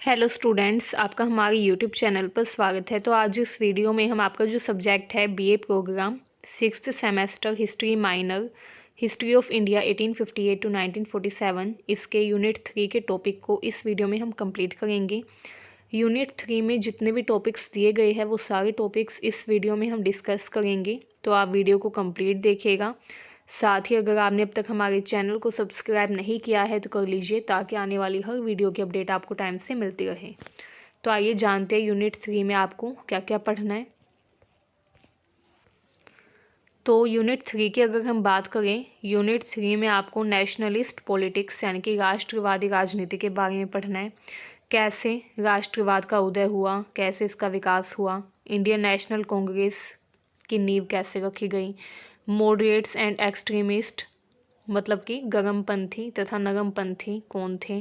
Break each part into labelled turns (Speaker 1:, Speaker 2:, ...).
Speaker 1: Hello students, आपका हमारे YouTube channel पर स्वागत है। तो आज इस वीडियो में हम आपका जो सब्जेक्ट है BA programme 6th semester history minor history of India 1858 to 1947 इसके यूनिट 3 के टॉपिक को इस वीडियो में हम कंप्लीट करेंगे। यूनिट 3 में जितने भी टॉपिक्स दिए गए हैं वो सारे टॉपिक्स इस वीडियो में हम डिस्कस करेंगे, तो आप वीडियो को कंप्लीट देखिएगा। साथ ही अगर आपने अब तक हमारे चैनल को सब्सक्राइब नहीं किया है तो कर लीजिए, ताकि आने वाली हर वीडियो की अपडेट आपको टाइम से मिलती रहे। तो आइए जानते हैं यूनिट 3 में आपको क्या क्या पढ़ना है। तो यूनिट 3 की अगर हम बात करें, यूनिट 3 में आपको नेशनलिस्ट पॉलिटिक्स यानी कि राष्ट्रवादी राजनीति के बारे में पढ़ना है। कैसे राष्ट्रवाद का उदय हुआ, कैसे इसका विकास हुआ, इंडियन नेशनल कांग्रेस की नींव कैसे रखी गई, मॉडरेट्स एंड एक्सट्रीमिस्ट मतलब कि गर्मपंथी तथा नरमपंथी कौन थे,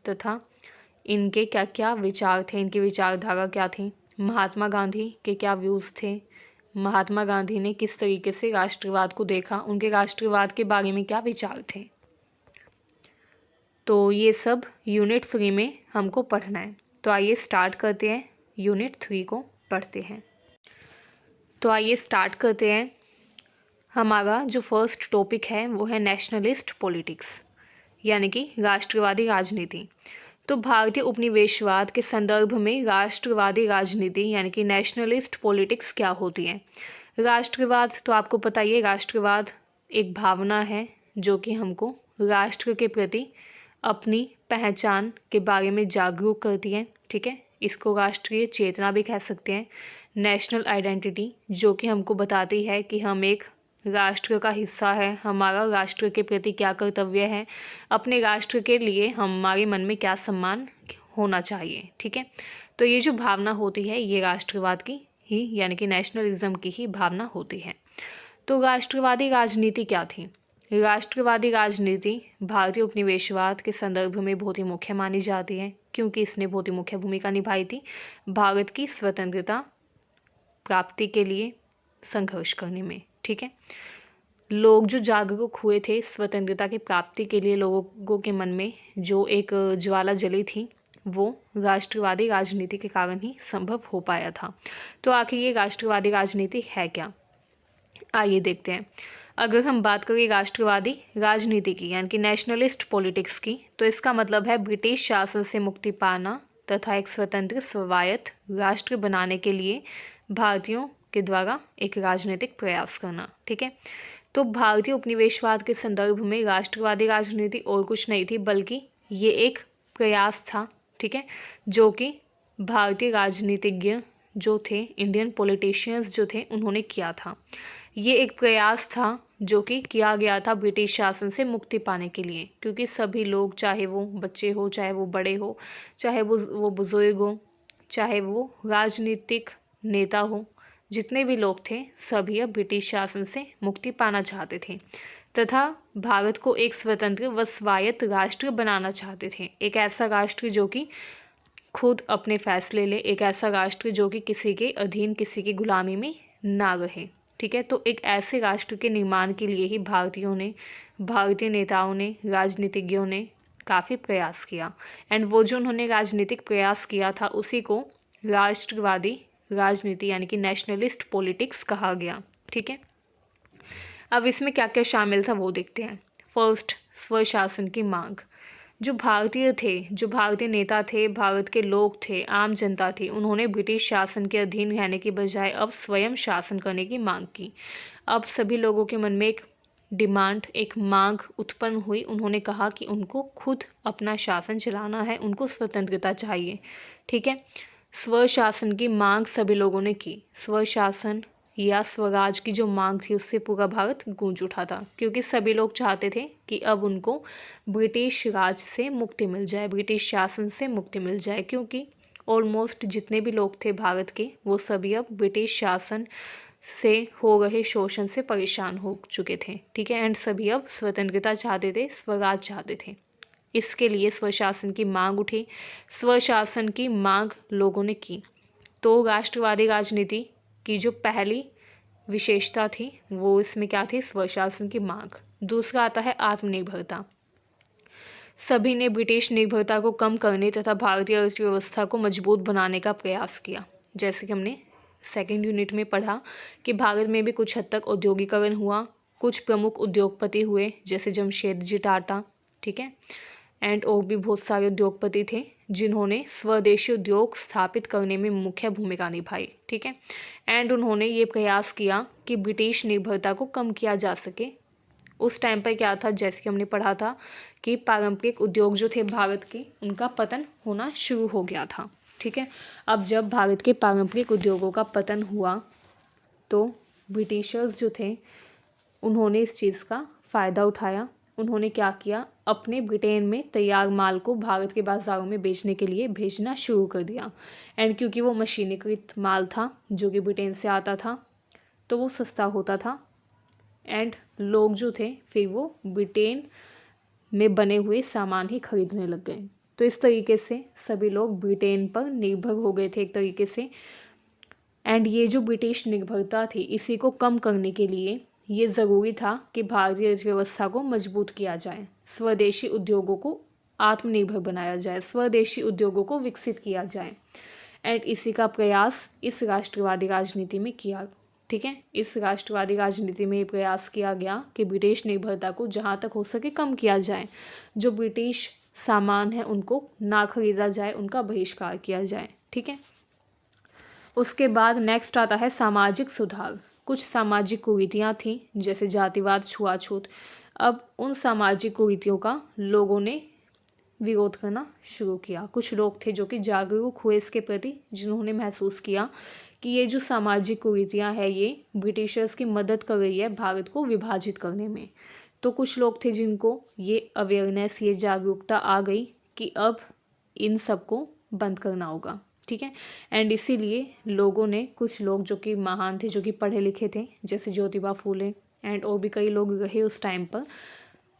Speaker 1: तथा इनके क्या क्या विचार थे, इनकी विचारधारा क्या थी, महात्मा गांधी के क्या व्यूज़ थे, महात्मा गांधी ने किस तरीके से राष्ट्रवाद को देखा, उनके राष्ट्रवाद के बारे में क्या विचार थे। तो ये सब यूनिट 3 में हमको पढ़ना है। तो आइए स्टार्ट करते हैं, यूनिट 3 को पढ़ते हैं। तो आइए स्टार्ट करते हैं। हमारा जो फर्स्ट टॉपिक है वो है नेशनलिस्ट पॉलिटिक्स यानी कि राष्ट्रवादी राजनीति। तो भारतीय उपनिवेशवाद के संदर्भ में राष्ट्रवादी राजनीति यानी कि नेशनलिस्ट पॉलिटिक्स क्या होती है। राष्ट्रवाद तो आपको पता ही है, राष्ट्रवाद एक भावना है जो कि हमको राष्ट्र के प्रति अपनी पहचान के बारे में जागरूक करती है। ठीक है, इसको राष्ट्रीय चेतना भी कह सकते हैं, नेशनल आइडेंटिटी, जो कि हमको बताती है कि हम एक राष्ट्र का हिस्सा है, हमारा राष्ट्र के प्रति क्या कर्तव्य है, अपने राष्ट्र के लिए हमारे मन में क्या सम्मान होना चाहिए। ठीक है, तो ये जो भावना होती है ये राष्ट्रवाद की ही यानी कि नेशनलिज्म की ही भावना होती है। तो राष्ट्रवादी राजनीति क्या थी। राष्ट्रवादी राजनीति भारतीय उपनिवेशवाद के संदर्भ में बहुत ही मुख्य मानी जाती है, क्योंकि इसने बहुत ही मुख्य भूमिका निभाई थी भारत की स्वतंत्रता प्राप्ति के लिए संघर्ष करने में। ठीक है, लोग जो जागरूक हुए थे स्वतंत्रता की प्राप्ति के लिए, लोगों के मन में जो एक ज्वाला जली थी वो राष्ट्रवादी राजनीति के कारण ही संभव हो पाया था। तो आखिर ये राष्ट्रवादी राजनीति है क्या, आइए देखते हैं। अगर हम बात करें राष्ट्रवादी राजनीति की यानी कि नेशनलिस्ट पॉलिटिक्स की, तो इसका मतलब है ब्रिटिश शासन से मुक्ति पाना तथा एक स्वतंत्र स्वायत्त राष्ट्र बनाने के लिए भारतीयों के द्वारा एक राजनीतिक प्रयास करना। ठीक है, तो भारतीय उपनिवेशवाद के संदर्भ में राष्ट्रवादी राजनीति और कुछ नहीं थी, बल्कि ये एक प्रयास था। ठीक है, जो कि भारतीय राजनीतिज्ञ जो थे, इंडियन पॉलिटिशियंस जो थे, उन्होंने किया था। ये एक प्रयास था जो कि किया गया था ब्रिटिश शासन से मुक्ति पाने के लिए, क्योंकि सभी लोग, चाहे वो बच्चे हो, चाहे वो बड़े हो, चाहे वो बुजुर्ग हो, चाहे वो राजनीतिक नेता हो, जितने भी लोग थे सभी अब ब्रिटिश शासन से मुक्ति पाना चाहते थे तथा भारत को एक स्वतंत्र व स्वायत्त राष्ट्र बनाना चाहते थे। एक ऐसा राष्ट्र जो कि खुद अपने फैसले ले, एक ऐसा राष्ट्र जो कि किसी के अधीन, किसी की गुलामी में ना रहे। ठीक है, तो एक ऐसे राष्ट्र के निर्माण के लिए ही भारतीय नेताओं ने, राजनीतिज्ञों ने काफ़ी प्रयास किया। एंड वो जो उन्होंने राजनीतिक प्रयास किया था उसी को राष्ट्रवादी राजनीति यानी कि नेशनलिस्ट पॉलिटिक्स कहा गया। ठीक है, अब इसमें क्या क्या शामिल था वो देखते हैं। फर्स्ट, स्वशासन की मांग। जो भारतीय नेता थे, भारत के लोग थे, आम जनता थी, उन्होंने ब्रिटिश शासन के अधीन रहने की बजाय अब स्वयं शासन करने की मांग की। अब सभी लोगों के मन में एक डिमांड, एक मांग उत्पन्न हुई। उन्होंने कहा कि उनको खुद अपना शासन चलाना है, उनको स्वतंत्रता चाहिए। ठीक है, स्वशासन की मांग सभी लोगों ने की। स्वशासन या स्वराज की जो मांग थी उससे पूरा भारत गूंज उठा था, क्योंकि सभी लोग चाहते थे कि अब उनको ब्रिटिश राज से मुक्ति मिल जाए, ब्रिटिश शासन से मुक्ति मिल जाए, क्योंकि ऑलमोस्ट जितने भी लोग थे भारत के वो सभी अब ब्रिटिश शासन से हो रहे शोषण से परेशान हो चुके थे। ठीक है, एंड सभी अब स्वतंत्रता चाहते थे, स्वराज चाहते थे। इसके लिए स्वशासन की मांग उठी, स्वशासन की मांग लोगों ने की। तो राष्ट्रवादी राजनीति की जो पहली विशेषता थी वो इसमें क्या थी, स्वशासन की मांग। दूसरा आता है आत्मनिर्भरता। सभी ने ब्रिटिश निर्भरता को कम करने तथा भारतीय अर्थव्यवस्था को मजबूत बनाने का प्रयास किया। जैसे कि हमने सेकंड यूनिट में पढ़ा कि भारत में भी कुछ हद तक औद्योगिकरण हुआ, कुछ प्रमुख उद्योगपति हुए जैसे जमशेदजी टाटा, ठीक है, एंड और भी बहुत सारे उद्योगपति थे जिन्होंने स्वदेशी उद्योग स्थापित करने में मुख्य भूमिका निभाई, ठीक है। एंड उन्होंने ये प्रयास किया कि ब्रिटिश निर्भरता को कम किया जा सके। उस टाइम पर क्या था, जैसे कि हमने पढ़ा था कि पारंपरिक उद्योग जो थे भारत के, उनका पतन होना शुरू हो गया था, ठीक है। अब जब भारत के पारंपरिक उद्योगों का पतन हुआ तो ब्रिटिशर्स जो थे उन्होंने इस चीज़ का फ़ायदा उठाया। उन्होंने क्या किया, अपने ब्रिटेन में तैयार माल को भारत के बाज़ारों में बेचने के लिए भेजना शुरू कर दिया। एंड क्योंकि वो मशीनीकृत माल था जो कि ब्रिटेन से आता था तो वो सस्ता होता था एंड लोग जो थे फिर वो ब्रिटेन में बने हुए सामान ही खरीदने लग गए। तो इस तरीके से सभी लोग ब्रिटेन पर निर्भर हो गए थे एक तरीके से। एंड ये जो ब्रिटिश निर्भरता थी इसी को कम करने के लिए ये ज़रूरी था कि भारतीय अर्थव्यवस्था को मजबूत किया जाए, स्वदेशी उद्योगों को आत्मनिर्भर बनाया जाए, स्वदेशी उद्योगों को विकसित किया जाए। एंड इसी का प्रयास इस राष्ट्रवादी राजनीति में किया, ठीक है। इस राष्ट्रवादी राजनीति में ये प्रयास किया गया कि ब्रिटिश निर्भरता को जहाँ तक हो सके कम किया जाए, जो ब्रिटिश सामान है उनको ना खरीदा जाए, उनका बहिष्कार किया जाए, ठीक है। उसके बाद नेक्स्ट आता है सामाजिक सुधार। कुछ सामाजिक कुरीतियाँ थीं जैसे जातिवाद, छुआछूत। अब उन सामाजिक कुरीतियों का लोगों ने विरोध करना शुरू किया। कुछ लोग थे जो कि जागरूक हुए इसके प्रति, जिन्होंने महसूस किया कि ये जो सामाजिक कुरीतियाँ हैं ये ब्रिटिशर्स की मदद कर रही है भारत को विभाजित करने में। तो कुछ लोग थे जिनको ये अवेयरनेस, ये जागरूकता आ गई कि अब इन सब को बंद करना होगा, ठीक है। एंड इसीलिए लोगों ने, कुछ लोग जो कि महान थे, जो कि पढ़े लिखे थे जैसे ज्योतिबा फूले एंड और भी कई लोग रहे उस टाइम पर,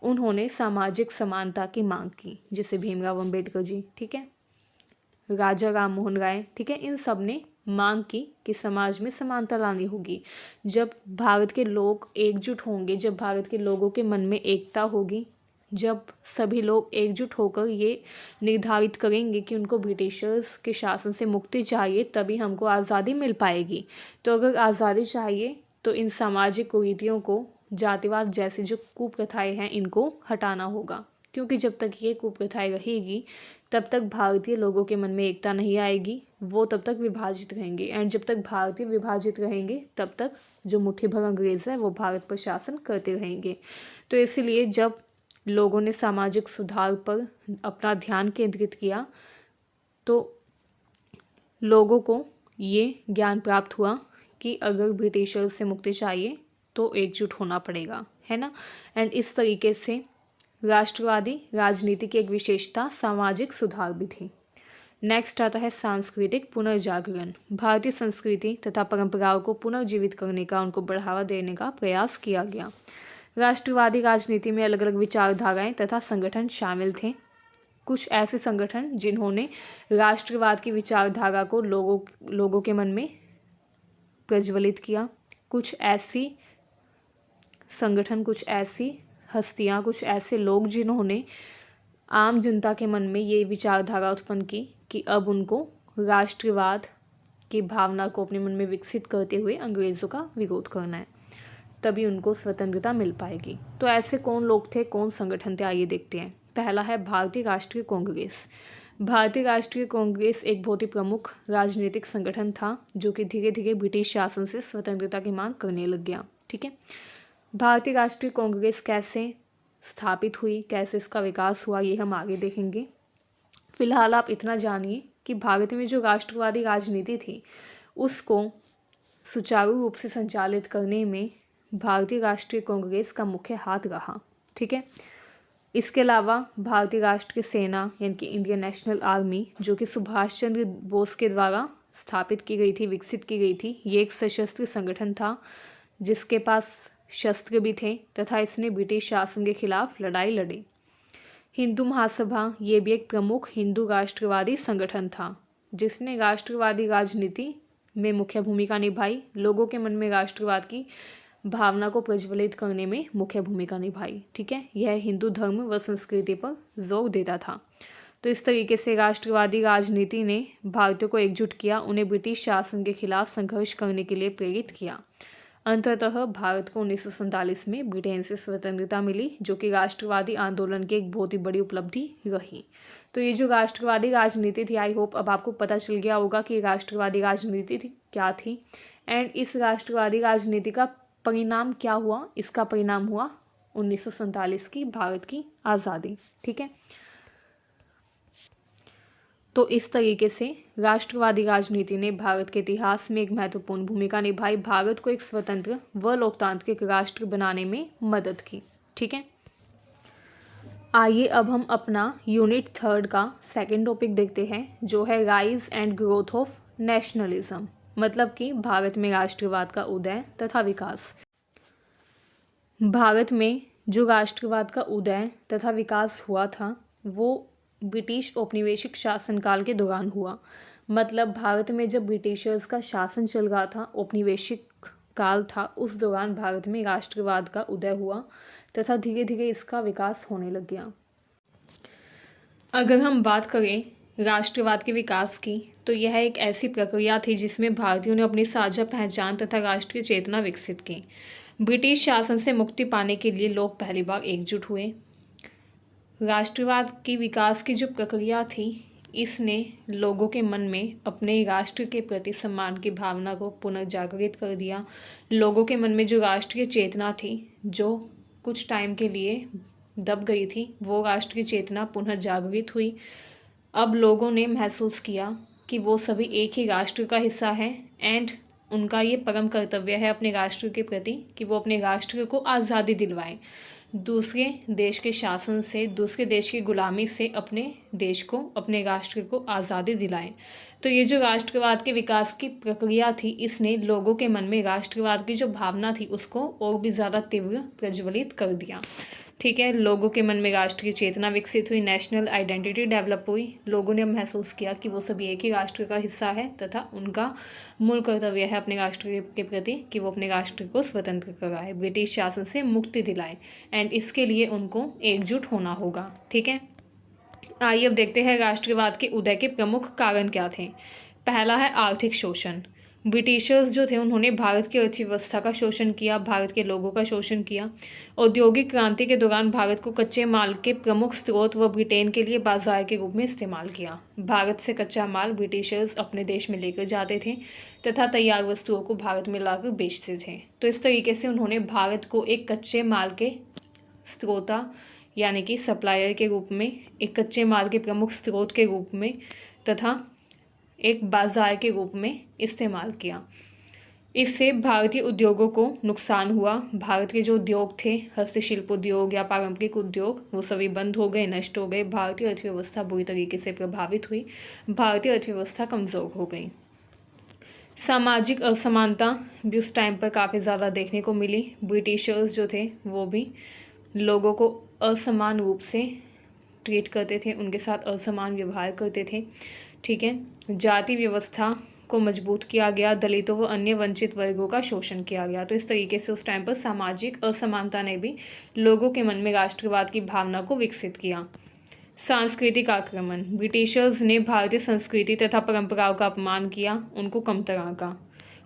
Speaker 1: उन्होंने सामाजिक समानता की मांग की जैसे भीमराव अंबेडकर जी, ठीक है, राजा राम मोहन राय, ठीक है। इन सब ने मांग की कि समाज में समानता लानी होगी। जब भारत के लोग एकजुट होंगे, जब भारत के लोगों के मन में एकता होगी, जब सभी लोग एकजुट होकर ये निर्धारित करेंगे कि उनको ब्रिटिशर्स के शासन से मुक्ति चाहिए, तभी हमको आज़ादी मिल पाएगी। तो अगर आज़ादी चाहिए तो इन सामाजिक कुरीतियों को, जातिवाद जैसी जो कुप्रथाएं हैं, इनको हटाना होगा, क्योंकि जब तक ये कुप्रथाएं रहेगी तब तक भारतीय लोगों के मन में एकता नहीं आएगी, वो तब तक विभाजित रहेंगे। एंड जब तक भारतीय विभाजित रहेंगे तब तक जो मुट्ठी भर अंग्रेज़ है वो भारत पर शासन करते रहेंगे। तो इसलिए जब लोगों ने सामाजिक सुधार पर अपना ध्यान केंद्रित किया तो लोगों को ये ज्ञान प्राप्त हुआ कि अगर ब्रिटिशर्स से मुक्ति चाहिए तो एकजुट होना पड़ेगा, है ना। एंड इस तरीके से राष्ट्रवादी राजनीति की एक विशेषता सामाजिक सुधार भी थी। नेक्स्ट आता है सांस्कृतिक पुनर्जागरण। भारतीय संस्कृति तथा परंपराओं को पुनर्जीवित करने का, उनको बढ़ावा देने का प्रयास किया गया। राष्ट्रवादी राजनीति में अलग अलग विचारधाराएं तथा संगठन शामिल थे। कुछ ऐसे संगठन जिन्होंने राष्ट्रवाद की विचारधारा को लोगों के मन में प्रज्वलित किया। कुछ ऐसी संगठन, कुछ ऐसी हस्तियां, कुछ ऐसे लोग जिन्होंने आम जनता के मन में ये विचारधारा उत्पन्न की कि अब उनको राष्ट्रवाद की भावना को अपने मन में विकसित करते हुए अंग्रेज़ों का विरोध करना है, तभी उनको स्वतंत्रता मिल पाएगी। तो ऐसे कौन लोग थे, कौन संगठन थे, आइए देखते हैं। पहला है भारतीय राष्ट्रीय कांग्रेस। भारतीय राष्ट्रीय कांग्रेस एक बहुत ही प्रमुख राजनीतिक संगठन था जो कि धीरे धीरे ब्रिटिश शासन से स्वतंत्रता की मांग करने लग गया, ठीक है। भारतीय राष्ट्रीय कांग्रेस कैसे स्थापित हुई, कैसे इसका विकास हुआ, ये हम आगे देखेंगे। फिलहाल आप इतना जानिए कि भारत में जो राष्ट्रवादी राजनीति थी उसको सुचारू रूप से संचालित करने में भारतीय राष्ट्रीय कांग्रेस का मुख्य हाथ रहा, ठीक है। इसके अलावा भारतीय राष्ट्र की सेना यानी कि इंडियन नेशनल आर्मी, जो कि सुभाष चंद्र बोस के द्वारा स्थापित की गई थी, विकसित की गई थी, ये एक सशस्त्र संगठन था जिसके पास शस्त्र भी थे तथा इसने ब्रिटिश शासन के खिलाफ लड़ाई लड़ी। हिंदू महासभा, ये भी एक प्रमुख हिंदू राष्ट्रवादी संगठन था जिसने राष्ट्रवादी राजनीति में मुख्य भूमिका निभाई, लोगों के मन में राष्ट्रवाद की भावना को प्रज्वलित करने में मुख्य भूमिका निभाई। ठीक है, यह हिंदू धर्म व संस्कृति पर जोर देता था। तो इस तरीके से राष्ट्रवादी राजनीति ने भारतीयों को एकजुट किया, उन्हें ब्रिटिश शासन के खिलाफ संघर्ष करने के लिए प्रेरित किया। अंततः भारत को 1947 में ब्रिटेन से स्वतंत्रता मिली, जो कि राष्ट्रवादी आंदोलन की एक बहुत ही बड़ी उपलब्धि रही। तो ये जो राष्ट्रवादी राजनीति थी, आई होप अब आपको पता चल गया होगा कि राष्ट्रवादी राजनीति क्या थी एंड इस राष्ट्रवादी राजनीति का परिणाम क्या हुआ। इसका परिणाम हुआ 1947 की भारत की आज़ादी। ठीक है, तो इस तरीके से राष्ट्रवादी राजनीति ने भारत के इतिहास में एक महत्वपूर्ण भूमिका निभाई, भारत को एक स्वतंत्र व लोकतांत्रिक राष्ट्र बनाने में मदद की। ठीक है, आइए अब हम अपना यूनिट 3 का सेकंड टॉपिक देखते हैं, जो है rise and growth of nationalism, मतलब कि भारत में राष्ट्रवाद का उदय तथा विकास। भारत में जो राष्ट्रवाद का उदय तथा विकास हुआ था वो ब्रिटिश औपनिवेशिक शासनकाल के दौरान हुआ। मतलब भारत में जब ब्रिटिशर्स का शासन चल रहा था, औपनिवेशिक काल था, उस दौरान भारत में राष्ट्रवाद का उदय हुआ तथा धीरे धीरे इसका विकास होने लग गया। अगर हम बात करें राष्ट्रवाद के विकास की, तो यह एक ऐसी प्रक्रिया थी जिसमें भारतीयों ने अपनी साझा पहचान तथा राष्ट्रीय चेतना विकसित की। ब्रिटिश शासन से मुक्ति पाने के लिए लोग पहली बार एकजुट हुए। राष्ट्रवाद की विकास की जो प्रक्रिया थी, इसने लोगों के मन में अपने राष्ट्र के प्रति सम्मान की भावना को पुनर्जागृत कर दिया। लोगों के मन में जो राष्ट्रीय चेतना थी, जो कुछ टाइम के लिए दब गई थी, वो राष्ट्रीय चेतना पुनः जागृत हुई। अब लोगों ने महसूस किया कि वो सभी एक ही राष्ट्र का हिस्सा है एंड उनका ये परम कर्तव्य है अपने राष्ट्र के प्रति कि वो अपने राष्ट्र को आज़ादी दिलवाएं, दूसरे देश के शासन से, दूसरे देश की गुलामी से अपने देश को, अपने राष्ट्र को आज़ादी दिलाएं। तो ये जो राष्ट्रवाद के विकास की प्रक्रिया थी, इसने लोगों के मन में राष्ट्रवाद की जो भावना थी उसको और भी ज़्यादा तीव्र प्रज्वलित कर दिया। ठीक है, लोगों के मन में राष्ट्रीय चेतना विकसित हुई, नेशनल आइडेंटिटी डेवलप हुई। लोगों ने महसूस किया कि वो सभी एक ही राष्ट्र का हिस्सा है तथा उनका मूल कर्तव्य है अपने राष्ट्र के प्रति कि वो अपने राष्ट्र को स्वतंत्र कराए, ब्रिटिश शासन से मुक्ति दिलाए एंड इसके लिए उनको एकजुट होना होगा। ठीक है, आइए अब देखते हैं राष्ट्रवाद के उदय के प्रमुख कारण क्या थे। पहला है आर्थिक शोषण। ब्रिटिशर्स जो थे उन्होंने भारत की अर्थव्यवस्था का शोषण किया, भारत के लोगों का शोषण किया। औद्योगिक क्रांति के दौरान भारत को कच्चे माल के प्रमुख स्रोत व ब्रिटेन के लिए बाजार के रूप में इस्तेमाल किया। भारत से कच्चा माल ब्रिटिशर्स अपने देश में लेकर जाते थे तथा तैयार वस्तुओं को भारत में लाकर बेचते थे। तो इस तरीके से उन्होंने भारत को एक कच्चे माल के स्रोता यानी कि सप्लायर के रूप में, एक कच्चे माल के प्रमुख स्रोत के रूप में तथा एक बाजार के रूप में इस्तेमाल किया। इससे भारतीय उद्योगों को नुकसान हुआ। भारत के जो उद्योग थे, हस्तशिल्प उद्योग या पारंपरिक उद्योग, वो सभी बंद हो गए, नष्ट हो गए। भारतीय अर्थव्यवस्था बुरी तरीके से प्रभावित हुई, भारतीय अर्थव्यवस्था कमज़ोर हो गई। सामाजिक असमानता भी उस टाइम पर काफ़ी ज़्यादा देखने को मिली। ब्रिटिशर्स जो थे वो भी लोगों को असमान रूप से ट्रीट करते थे, उनके साथ असमान व्यवहार करते थे। ठीक है, जाति व्यवस्था को मजबूत किया गया, दलितों व अन्य वंचित वर्गों का शोषण किया गया। तो इस तरीके से उस टाइम पर सामाजिक असमानता ने भी लोगों के मन में राष्ट्रवाद की भावना को विकसित किया। सांस्कृतिक आक्रमण। ब्रिटिशर्स ने भारतीय संस्कृति तथा परंपराओं का अपमान किया, उनको कमतर आंका।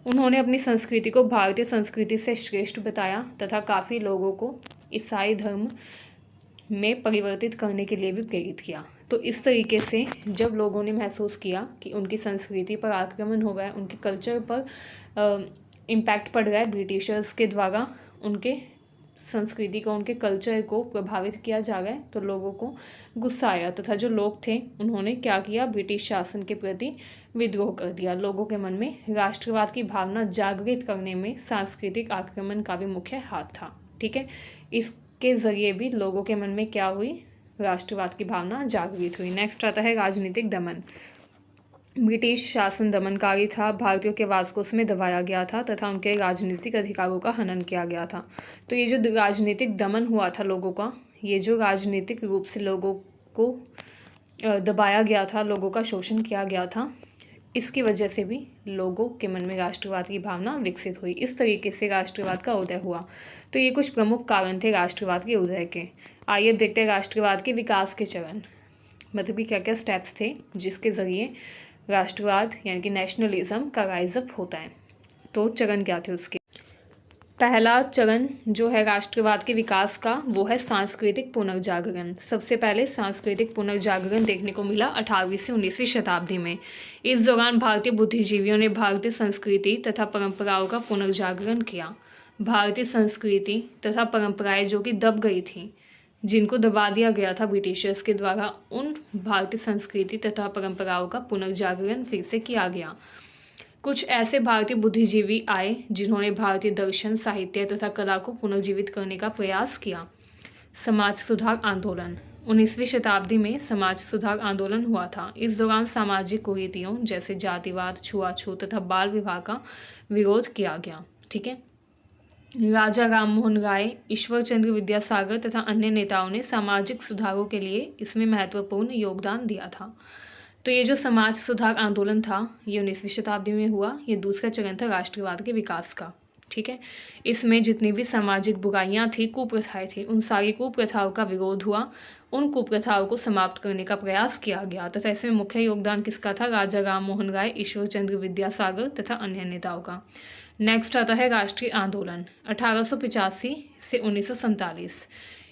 Speaker 1: उन्होंने अपनी संस्कृति को भारतीय संस्कृति से श्रेष्ठ बताया तथा काफ़ी लोगों को ईसाई धर्म में परिवर्तित करने के लिए भी प्रेरित किया। तो इस तरीके से जब लोगों ने महसूस किया कि उनकी संस्कृति पर आक्रमण हो रहा है, उनके कल्चर पर इम्पैक्ट पड़ रहा है, ब्रिटिशर्स के द्वारा उनके संस्कृति को, उनके कल्चर को प्रभावित किया जा रहा है, तो लोगों को गुस्सा आया तथा जो लोग थे उन्होंने क्या किया, ब्रिटिश शासन के प्रति विद्रोह कर दिया। लोगों के मन में राष्ट्रवाद की भावना जागृत करने में सांस्कृतिक आक्रमण का भी मुख्य हाथ था। ठीक है, इसके ज़रिए भी लोगों के मन में क्या हुई, राष्ट्रवाद की भावना जागृत हुई। नेक्स्ट आता है राजनीतिक दमन। ब्रिटिश शासन दमनकारी था, भारतीयों के वास को उसमें दबाया गया था तथा उनके राजनीतिक अधिकारों का हनन किया गया था। तो ये जो राजनीतिक दमन हुआ था लोगों का, ये जो राजनीतिक रूप से लोगों को दबाया गया था, लोगों का शोषण किया गया था, इसकी वजह से भी लोगों के मन में राष्ट्रवाद की भावना विकसित हुई। इस तरीके से राष्ट्रवाद का उदय हुआ। तो ये कुछ प्रमुख कारण थे राष्ट्रवाद के उदय के। आइए अब देखते हैं राष्ट्रवाद के विकास के चरण, मतलब कि क्या क्या स्टेप्स थे जिसके ज़रिए राष्ट्रवाद यानी कि नेशनलिज्म का राइज अप होता है। तो चरण क्या थे उसके? पहला चरण जो है राष्ट्रवाद के विकास का वो है सांस्कृतिक पुनर्जागरण। सबसे पहले सांस्कृतिक पुनर्जागरण देखने को मिला 18वीं से 19वीं शताब्दी में। इस दौरान भारतीय बुद्धिजीवियों ने भारतीय संस्कृति तथा परंपराओं का पुनर्जागरण किया। भारतीय संस्कृति तथा परंपराएं जो कि दब गई थीं, जिनको दबा दिया गया था ब्रिटिशर्स के द्वारा, उन भारतीय संस्कृति तथा परंपराओं का पुनर्जागरण फिर से किया गया। कुछ ऐसे भारतीय बुद्धिजीवी आए जिन्होंने भारतीय दर्शन, साहित्य तथा कला को पुनर्जीवित करने का प्रयास किया। समाज सुधार आंदोलन। 19वीं शताब्दी में समाज सुधार आंदोलन हुआ था। इस दौरान सामाजिक कुरीतियों जैसे जातिवाद, छुआछूत तथा बाल विवाह का विरोध किया गया। ठीक है। राजा राममोहन राय, ईश्वर चंद्र विद्यासागर तथा अन्य नेताओं ने सामाजिक सुधारों के लिए इसमें महत्वपूर्ण योगदान दिया था। तो ये जो समाज सुधार आंदोलन था ये 19वीं शताब्दी में हुआ। ये दूसरा चरण था राष्ट्रवाद के विकास का। ठीक है। इसमें जितनी भी सामाजिक बुराइयां थी, कुप्रथाएं थी, उन सारी कुप्रथाओं का विरोध हुआ। उन कुप्रथाओं को समाप्त करने का प्रयास किया गया तथा इसमें मुख्य योगदान किसका था? राजा राममोहन राय, ईश्वर चंद्र विद्यासागर तथा अन्य नेताओं का। नेक्स्ट आता है राष्ट्रीय आंदोलन 1885 से 1947।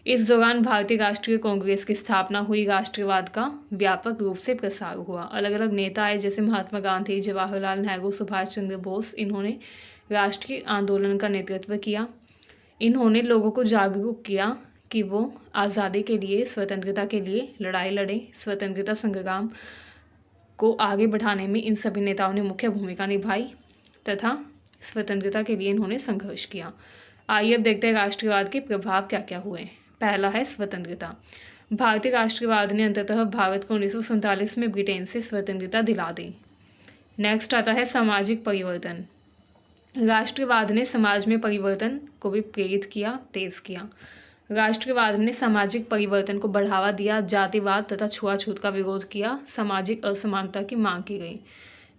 Speaker 1: इस दौरान भारतीय राष्ट्रीय कांग्रेस की स्थापना हुई। राष्ट्रवाद का व्यापक रूप से प्रसार हुआ। अलग अलग नेता आए जैसे महात्मा गांधी, जवाहरलाल नेहरू, सुभाष चंद्र बोस। इन्होंने राष्ट्रीय आंदोलन का नेतृत्व किया। इन्होंने लोगों को जागरूक किया कि वो आज़ादी के लिए, स्वतंत्रता के लिए लड़ाई लड़ें। स्वतंत्रता संग्राम को आगे बढ़ाने में इन सभी नेताओं ने मुख्य भूमिका निभाई तथा स्वतंत्रता के लिए इन्होंने संघर्ष किया। आइए अब देखते हैं राष्ट्रवाद के प्रभाव क्या क्या हुए। पहला है स्वतंत्रता। भारतीय राष्ट्रवाद ने अंततः भारत को 1947 में ब्रिटेन से स्वतंत्रता दिला दी। नेक्स्ट आता है सामाजिक परिवर्तन। राष्ट्रवाद ने समाज में परिवर्तन को भी प्रेरित किया, तेज किया। राष्ट्रवाद ने सामाजिक परिवर्तन को बढ़ावा दिया, जातिवाद तथा छुआछूत का विरोध किया, सामाजिक असमानता की मांग की गई।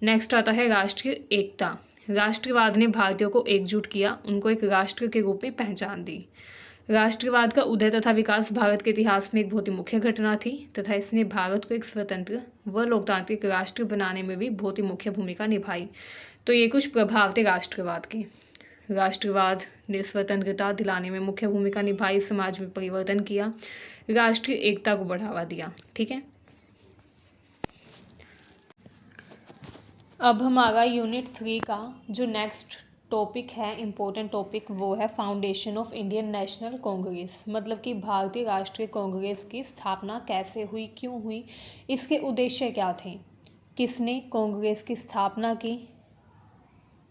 Speaker 1: नेक्स्ट आता है राष्ट्रीय एकता। राष्ट्रवाद ने भारतीयों को एकजुट किया, उनको एक राष्ट्र के रूप में पहचान दी। राष्ट्रवाद का उदय तथा विकास भारत के इतिहास में एक बहुत ही मुख्य घटना थी तथा इसने भारत को एक स्वतंत्र व लोकतांत्रिक राष्ट्र बनाने में भी बहुत ही मुख्य भूमिका निभाई। तो ये कुछ प्रभाव थे राष्ट्रवाद के। राष्ट्रवाद ने स्वतंत्रता दिलाने में मुख्य भूमिका निभाई, समाज में परिवर्तन किया, राष्ट्रीय एकता को बढ़ावा दिया। ठीक है। अब हमारा यूनिट 3 का जो नेक्स्ट टॉपिक है, इम्पोर्टेंट टॉपिक, वो है foundation of Indian national Congress. मतलब कि भारतीय राष्ट्रीय कांग्रेस की स्थापना कैसे हुई, क्यों हुई, इसके उद्देश्य क्या थे, किसने कांग्रेस की स्थापना की,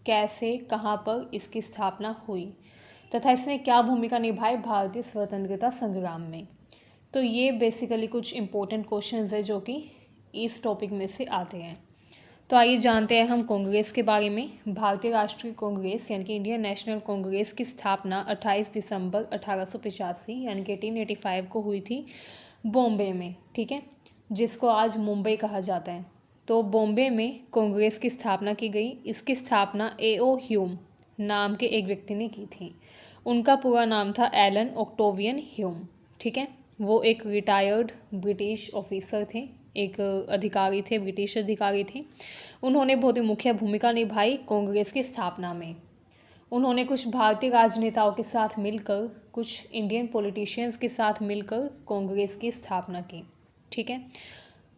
Speaker 1: कैसे, कहाँ पर इसकी स्थापना हुई तथा इसने क्या भूमिका निभाई भारतीय स्वतंत्रता संग्राम में। तो ये बेसिकली कुछ इम्पोर्टेंट क्वेश्चंस है जो कि इस टॉपिक में से आते हैं। तो आइए जानते हैं हम कांग्रेस के बारे में। भारतीय राष्ट्रीय कांग्रेस यानी कि इंडियन नेशनल कांग्रेस की स्थापना 28 दिसंबर 1885 यानी कि 1885 को हुई थी बॉम्बे में। ठीक है, जिसको आज मुंबई कहा जाता है। तो बॉम्बे में कांग्रेस की स्थापना की गई। इसकी स्थापना A.O. ह्यूम नाम के एक व्यक्ति ने की थी। उनका पूरा नाम था एलन ऑक्टेवियन ह्यूम। ठीक है, वो एक रिटायर्ड ब्रिटिश ऑफिसर थे, एक अधिकारी थे, ब्रिटिश अधिकारी थे। उन्होंने बहुत ही मुख्य भूमिका निभाई कांग्रेस की स्थापना में। उन्होंने कुछ भारतीय राजनेताओं के साथ मिलकर, कुछ इंडियन पॉलिटिशियंस के साथ मिलकर कांग्रेस की स्थापना की। ठीक है,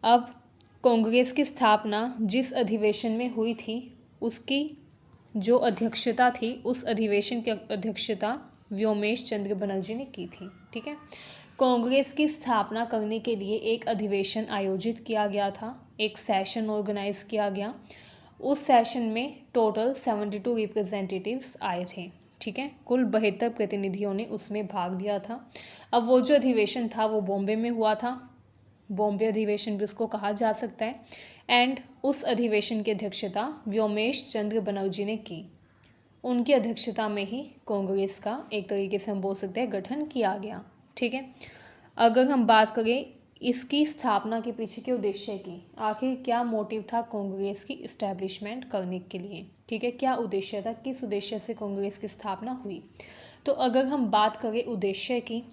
Speaker 1: अब कांग्रेस की स्थापना जिस अधिवेशन में हुई थी उसकी जो अध्यक्षता थी, उस अधिवेशन की अध्यक्षता व्योमेश चंद्र बनर्जी ने की थी। ठीक है, कांग्रेस की स्थापना करने के लिए एक अधिवेशन आयोजित किया गया था, एक सेशन ऑर्गेनाइज किया गया। उस सेशन में टोटल 72 रिप्रेजेंटेटिव्स आए थे। ठीक है, कुल 72 प्रतिनिधियों ने उसमें भाग लिया था। अब वो जो अधिवेशन था वो बॉम्बे में हुआ था, बॉम्बे अधिवेशन भी उसको कहा जा सकता है। एंड उस अधिवेशन की अध्यक्षता व्योमेश चंद्र बनर्जी ने की। उनकी अध्यक्षता में ही कांग्रेस का एक तरीके से हम बोल सकते हैं गठन किया गया। ठीक है, अगर हम बात करें इसकी स्थापना के पीछे के उद्देश्य की, आखिर क्या मोटिव था कांग्रेस की इस्टेब्लिशमेंट करने के लिए, ठीक है, क्या उद्देश्य था, किस उद्देश्य से कांग्रेस की स्थापना हुई। तो अगर हम बात करें उद्देश्य की,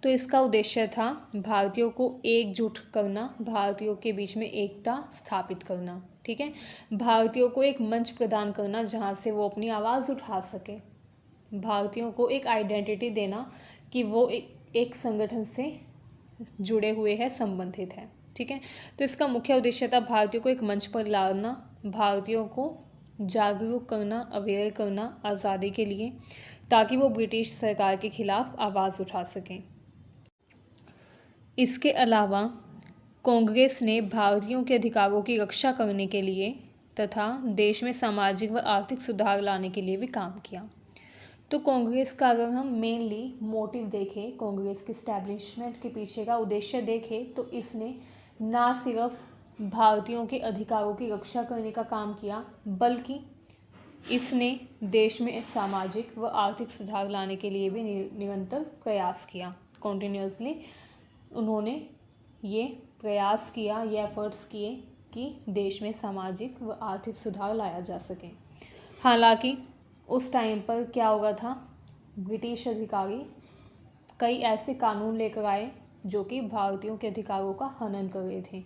Speaker 1: तो इसका उद्देश्य था भारतीयों को एकजुट करना, भारतीयों के बीच में एकता स्थापित करना, ठीक है, भारतीयों को एक मंच प्रदान करना जहाँ से वो अपनी आवाज़ उठा सके, भारतीयों को एक आइडेंटिटी देना कि वो एक संगठन से जुड़े हुए हैं, संबंधित है, ठीक है। तो इसका मुख्य उद्देश्य था भारतीयों को एक मंच पर लाना, भारतीयों को जागरूक करना, अवेयर करना आज़ादी के लिए, ताकि वो ब्रिटिश सरकार के खिलाफ आवाज़ उठा सकें। इसके अलावा कांग्रेस ने भारतीयों के अधिकारों की रक्षा करने के लिए तथा देश में सामाजिक व आर्थिक सुधार लाने के लिए भी काम किया। तो कांग्रेस का अगर हम मेनली मोटिव देखें, कांग्रेस के स्टैब्लिशमेंट के पीछे का उद्देश्य देखें, तो इसने ना सिर्फ भारतीयों के अधिकारों की रक्षा करने का काम किया, बल्कि इसने देश में सामाजिक व आर्थिक सुधार लाने के लिए भी निरंतर प्रयास किया। कॉन्टिन्यूसली उन्होंने ये प्रयास किया, ये एफर्ट्स किए कि देश में सामाजिक व आर्थिक सुधार लाया जा सके। हालांकि उस टाइम पर क्या हो गया था, ब्रिटिश अधिकारी कई ऐसे कानून लेकर आए जो कि भारतीयों के अधिकारों का हनन कर रहे थे,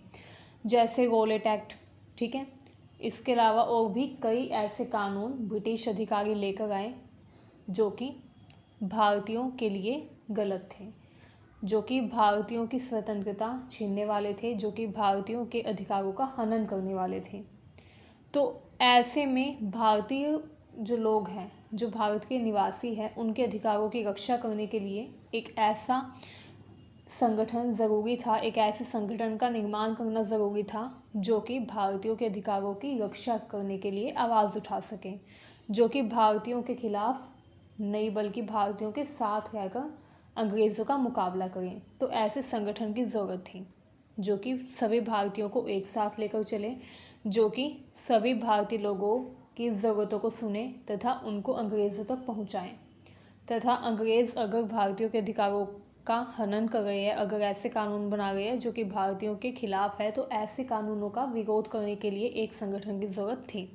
Speaker 1: जैसे रॉलेट एक्ट, ठीक है। इसके अलावा और भी कई ऐसे कानून ब्रिटिश अधिकारी लेकर आए जो कि भारतीयों के लिए गलत थे, जो कि भारतीयों की स्वतंत्रता छीनने वाले थे, जो कि भारतीयों के अधिकारों का हनन करने वाले थे। तो ऐसे में भारतीय जो लोग हैं, जो भारत के निवासी हैं, उनके अधिकारों की रक्षा करने के लिए एक ऐसा संगठन ज़रूरी था, एक ऐसे संगठन का निर्माण करना ज़रूरी था जो कि भारतीयों के अधिकारों की रक्षा करने के लिए आवाज़ उठा सकें, जो कि भारतीयों के खिलाफ नहीं बल्कि भारतीयों के साथ रहकर अंग्रेज़ों का मुकाबला करें। तो ऐसे संगठन की ज़रूरत थी जो कि सभी भारतीयों को एक साथ लेकर चले, जो कि सभी भारतीय लोगों की ज़रूरतों को सुने तथा उनको अंग्रेज़ों तक पहुंचाएं, तथा अंग्रेज़ अगर भारतीयों के अधिकारों का हनन कर रहे हैं, अगर ऐसे कानून बना रहे हैं जो कि भारतीयों के खिलाफ है, तो ऐसे कानूनों का विरोध करने के लिए एक संगठन की ज़रूरत थी।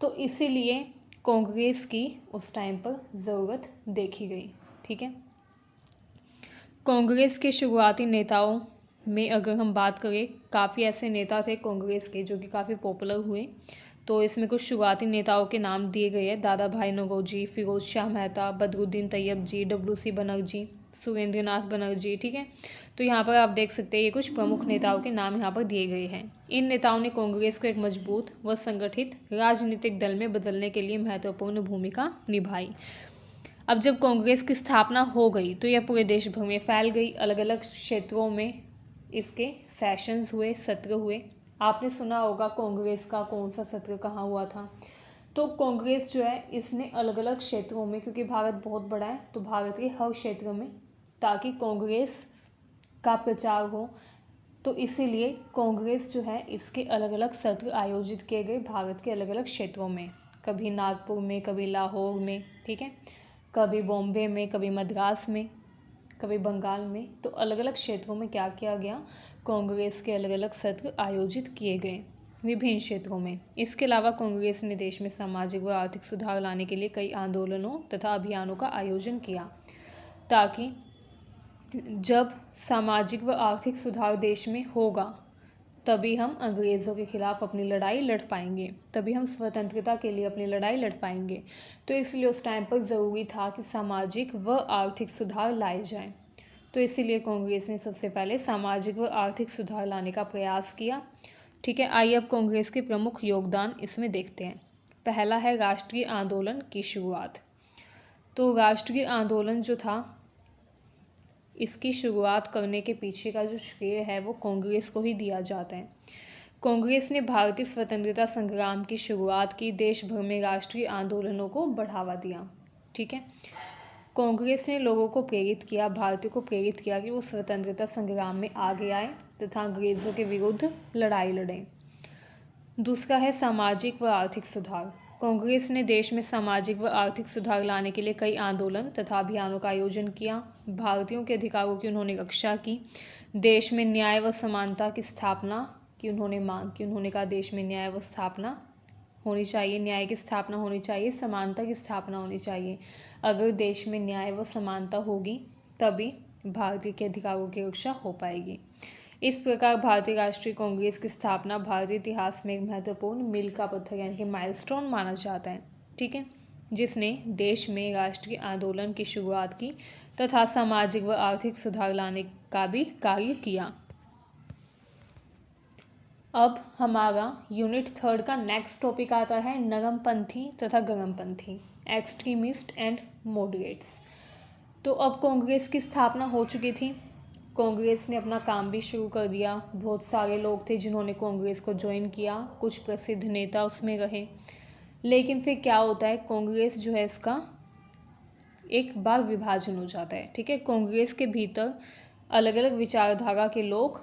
Speaker 1: तो इसीलिए कांग्रेस की उस टाइम पर ज़रूरत देखी गई, ठीक है। कांग्रेस के शुरुआती नेताओं में अगर हम बात करें, काफ़ी ऐसे नेता थे कांग्रेस के जो कि काफ़ी पॉपुलर हुए। तो इसमें कुछ शुरुआती नेताओं के नाम दिए गए हैं: दादा भाई नौरोजी, फिरोज शाह मेहता, बदरुद्दीन तैयब जी, WC बनर्जी, सुरेंद्र नाथ बनर्जी, ठीक है। तो यहाँ पर आप देख सकते हैं ये कुछ प्रमुख नेताओं के नाम यहाँ पर दिए गए हैं। इन नेताओं ने कांग्रेस को एक मजबूत व संगठित राजनीतिक दल में बदलने के लिए महत्वपूर्ण भूमिका निभाई। अब जब कांग्रेस की स्थापना हो गई तो यह पूरे देश भर में फैल गई, अलग अलग क्षेत्रों में इसके सेशंस हुए, सत्र हुए। आपने सुना होगा कांग्रेस का कौन सा सत्र कहाँ हुआ था। तो कांग्रेस जो है इसने अलग अलग क्षेत्रों में, क्योंकि भारत बहुत बड़ा है, तो भारत के हर क्षेत्र में, ताकि कांग्रेस का प्रचार हो, तो इसीलिए कांग्रेस जो है इसके अलग अलग सत्र आयोजित किए गए भारत के अलग अलग क्षेत्रों में, कभी नागपुर में, कभी लाहौर में, ठीक है, कभी बॉम्बे में, कभी मद्रास में, कभी बंगाल में। तो अलग अलग क्षेत्रों में क्या किया गया, कांग्रेस के अलग अलग सत्र आयोजित किए गए विभिन्न क्षेत्रों में। इसके अलावा कांग्रेस ने देश में सामाजिक व आर्थिक सुधार लाने के लिए कई आंदोलनों तथा अभियानों का आयोजन किया, ताकि जब सामाजिक व आर्थिक सुधार देश में होगा तभी हम अंग्रेज़ों के खिलाफ अपनी लड़ाई लड़ पाएंगे, तभी हम स्वतंत्रता के लिए अपनी लड़ाई लड़ पाएंगे। तो इसलिए उस टाइम पर ज़रूरी था कि सामाजिक व आर्थिक सुधार लाए जाएं। तो इसीलिए कांग्रेस ने सबसे पहले सामाजिक व आर्थिक सुधार लाने का प्रयास किया, ठीक है। आइए अब कांग्रेस के प्रमुख योगदान इसमें देखते हैं। पहला है राष्ट्रीय आंदोलन की शुरुआत। तो राष्ट्रीय आंदोलन जो था, इसकी शुरुआत करने के पीछे का जो श्रेय है वो कांग्रेस को ही दिया जाता है। कांग्रेस ने भारतीय स्वतंत्रता संग्राम की शुरुआत की, देश भर में राष्ट्रीय आंदोलनों को बढ़ावा दिया, ठीक है। कांग्रेस ने लोगों को प्रेरित किया, भारतीयों को प्रेरित किया कि वो स्वतंत्रता संग्राम में आगे आए तथा अंग्रेज़ों के विरुद्ध लड़ाई लड़ें। दूसरा है सामाजिक व आर्थिक सुधार। कांग्रेस ने देश में सामाजिक व आर्थिक सुधार लाने के लिए कई आंदोलन तथा अभियानों का आयोजन किया। भारतीयों के अधिकारों की उन्होंने रक्षा की। देश में न्याय व समानता की स्थापना की उन्होंने मांग की। उन्होंने कहा देश में न्याय व स्थापना होनी चाहिए, न्याय की स्थापना होनी चाहिए, समानता की स्थापना होनी चाहिए। अगर देश में न्याय व समानता होगी तभी भारतीय के अधिकारों की रक्षा हो पाएगी। इस प्रकार भारतीय राष्ट्रीय कांग्रेस की स्थापना भारतीय इतिहास में एक महत्वपूर्ण मील का पत्थर यानी कि माइलस्टोन माना जाता है। ठीक है, जिसने देश में राष्ट्रीय आंदोलन की शुरुआत की तथा सामाजिक व आर्थिक सुधार लाने का भी कार्य किया। अब हमारा यूनिट 3 का नेक्स्ट टॉपिक आता है नरमपंथी तथा गरमपंथी, एक्सट्रीमिस्ट एंड मॉडरेट्स। तो अब कांग्रेस की स्थापना हो चुकी थी, कांग्रेस ने अपना काम भी शुरू कर दिया। बहुत सारे लोग थे जिन्होंने कांग्रेस को ज्वाइन किया, कुछ प्रसिद्ध नेता उसमें रहे। लेकिन फिर क्या होता है, कांग्रेस जो है इसका एक बार विभाजन हो जाता है। ठीक है, कांग्रेस के भीतर अलग अलग विचारधारा के लोग